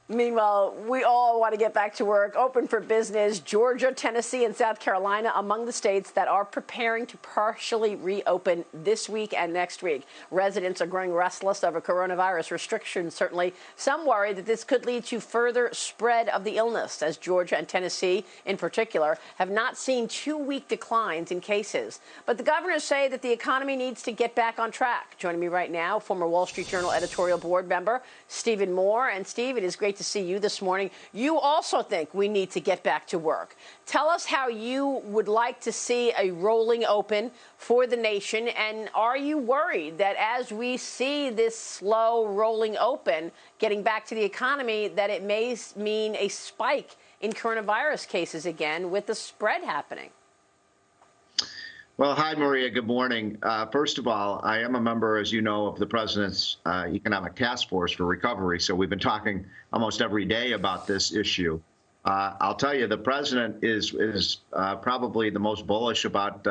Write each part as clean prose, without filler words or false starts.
Meanwhile, we all want to get back to work, open for business. Georgia, Tennessee, and South Carolina among the states that are preparing to partially reopen this week and next week. Residents are growing restless over coronavirus restrictions, certainly. Some worry that this could lead to further spread of the illness, as Georgia and Tennessee, in particular, have not seen 2-week declines in cases. But the governors say that the economy needs to get back on track. Joining me right now, former Wall Street Journal editorial board member Stephen Moore. And Steve, it is great to see you this morning. You also think we need to get back to work. Tell us how you would like to see a rolling open for the nation. And are you worried that as we see this slow rolling open, getting back to the economy, that it may mean a spike in coronavirus cases again with the spread happening? Well, hi, Maria. Good morning. First of all, I am a member, as you know, of the President's Economic Task Force for Recovery. So we've been talking almost every day about this issue. I'll tell you, the President is probably the most bullish about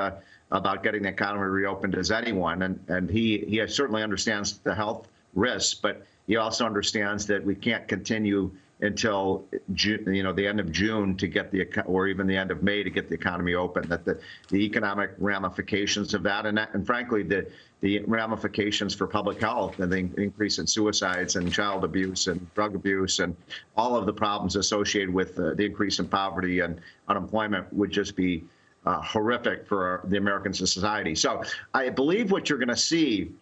getting the economy reopened as anyone. And he certainly understands the health risks, but he also understands that we can't continue until June, the end of June to get or even the end of May to get the economy open. That the economic ramifications of that, and frankly, the ramifications for public health and the increase in suicides and child abuse and drug abuse and all of the problems associated with the increase in poverty and unemployment would just be horrific for the American society. So I believe what you're going to see.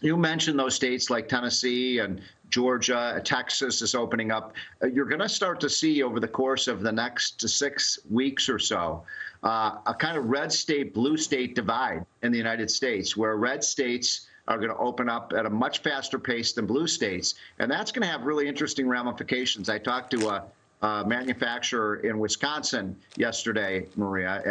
You mentioned those states like Tennessee and Georgia, Texas is opening up. You're going to start to see over the course of the next 6 weeks or so a kind of red state, blue state divide in the United States, where red states are going to open up at a much faster pace than blue states. And that's going to have really interesting ramifications. I talked to a manufacturer in Wisconsin yesterday, Maria,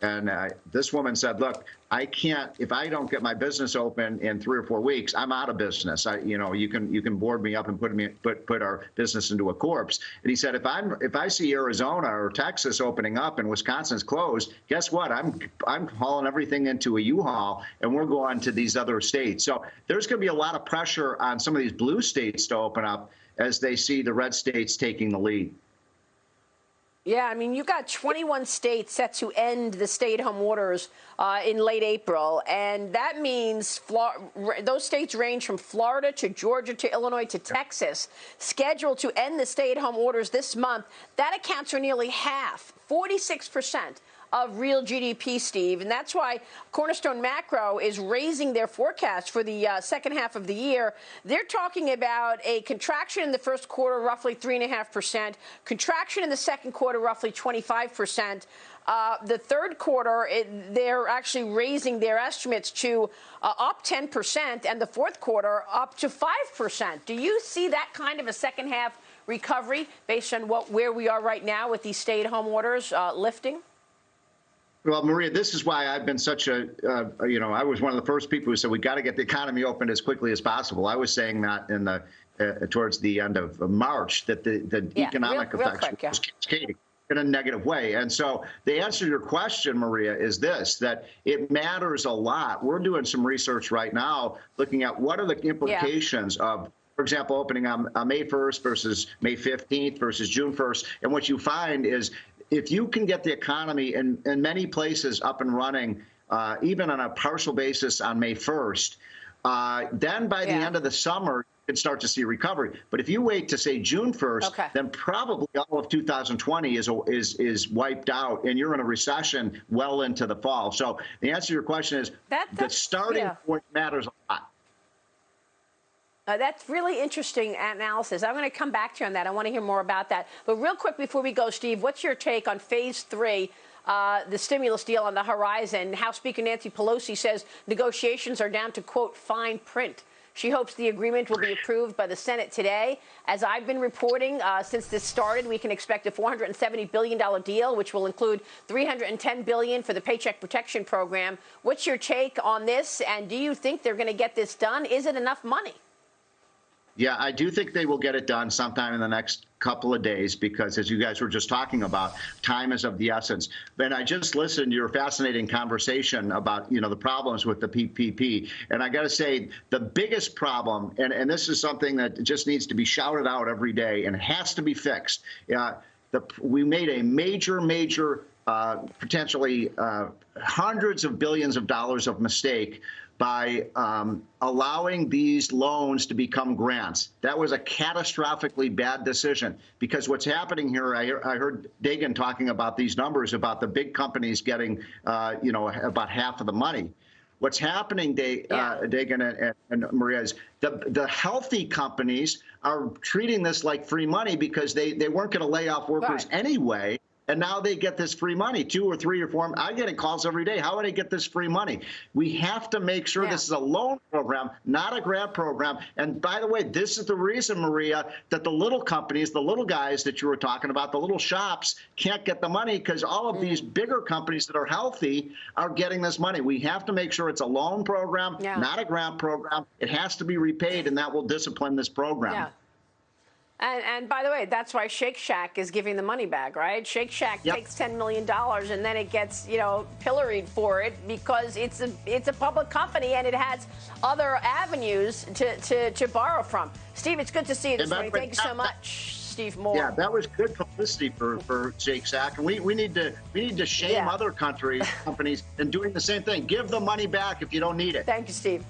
and this woman said, look, I can't, if I don't get my business open in 3 or 4 weeks, I'm out of business. You can board me up and put our business into a corpse. And he said, if I see Arizona or Texas opening up and Wisconsin's closed, guess what? I'm hauling everything into a U-Haul and we're going to these other states. So there's going to be a lot of pressure on some of these blue states to open up as they see the red states taking the lead. Yeah, I mean, you've got 21 states set to end the stay-at-home orders in late April, and that means those states range from Florida to Georgia to Illinois to Texas, scheduled to end the stay-at-home orders this month. That accounts for nearly half, 46%. Of real GDP, Steve. And that's why Cornerstone Macro is raising their forecast for the second half of the year. They're talking about a contraction in the first quarter, roughly 3.5%, contraction in the second quarter, roughly 25%. The third quarter, they're actually raising their estimates to up 10%, and the fourth quarter up to 5%. Do you see that kind of a second half recovery based on where we are right now with these stay-at-home orders lifting? Well, Maria, this is why I've been such I was one of the first people who said we got to get the economy open as quickly as possible. I was saying that in towards the end of March that the economic effects was cascading in a negative way. And so the answer to your question, Maria, is this, that it matters a lot. We're doing some research right now looking at what are the implications of, for example, opening on May 1st versus May 15th versus June 1st. And what you find is if you can get the economy in many places up and running, even on a partial basis on May 1st, then by the end of the summer, you can start to see recovery. But if you wait to say June 1st, then probably all of 2020 is wiped out, and you're in a recession well into the fall. So the answer to your question is the starting point matters a lot. That's really interesting analysis. I'm going to come back to you on that. I want to hear more about that. But real quick before we go, Steve, what's your take on phase 3, the stimulus deal on the horizon? House Speaker Nancy Pelosi says negotiations are down to, quote, fine print. She hopes the agreement will be approved by the Senate today. As I've been reporting, since this started, we can expect a $470 billion deal, which will include $310 billion for the Paycheck Protection Program. What's your take on this? And do you think they're going to get this done? Is it enough money? Yeah, I do think they will get it done sometime in the next couple of days because, as you guys were just talking about, time is of the essence. And I just listened to your fascinating conversation about, the problems with the PPP. And I got to say, the biggest problem, and this is something that just needs to be shouted out every day and has to be fixed. We made a major, potentially hundreds of billions of dollars of mistake by allowing these loans to become grants. That was a catastrophically bad decision because what's happening here, I heard Dagan talking about these numbers about the big companies getting, about half of the money. What's happening, Dagan and Maria, is the healthy companies are treating this like free money because they weren't going to lay off workers anyway. And now they get this free money, 2 or 3 or 4. I get calls every day. How would I get this free money? We have to make sure this is a loan program, not a grant program. And by the way, this is the reason, Maria, that the little companies, the little guys that you were talking about, the little shops can't get the money because all of these bigger companies that are healthy are getting this money. We have to make sure it's a loan program, not a grant program. It has to be repaid, and that will discipline this program. Yeah. And by the way, that's why Shake Shack is giving the money back, right? Shake Shack takes $10 million and then it gets, pilloried for it because it's a public company and it has other avenues to borrow from. Steve, it's good to see you this morning. Thank you so much, Steve Moore. Yeah, that was good publicity for Shake Shack, and we need to shame other companies in doing the same thing. Give the money back if you don't need it. Thank you, Steve.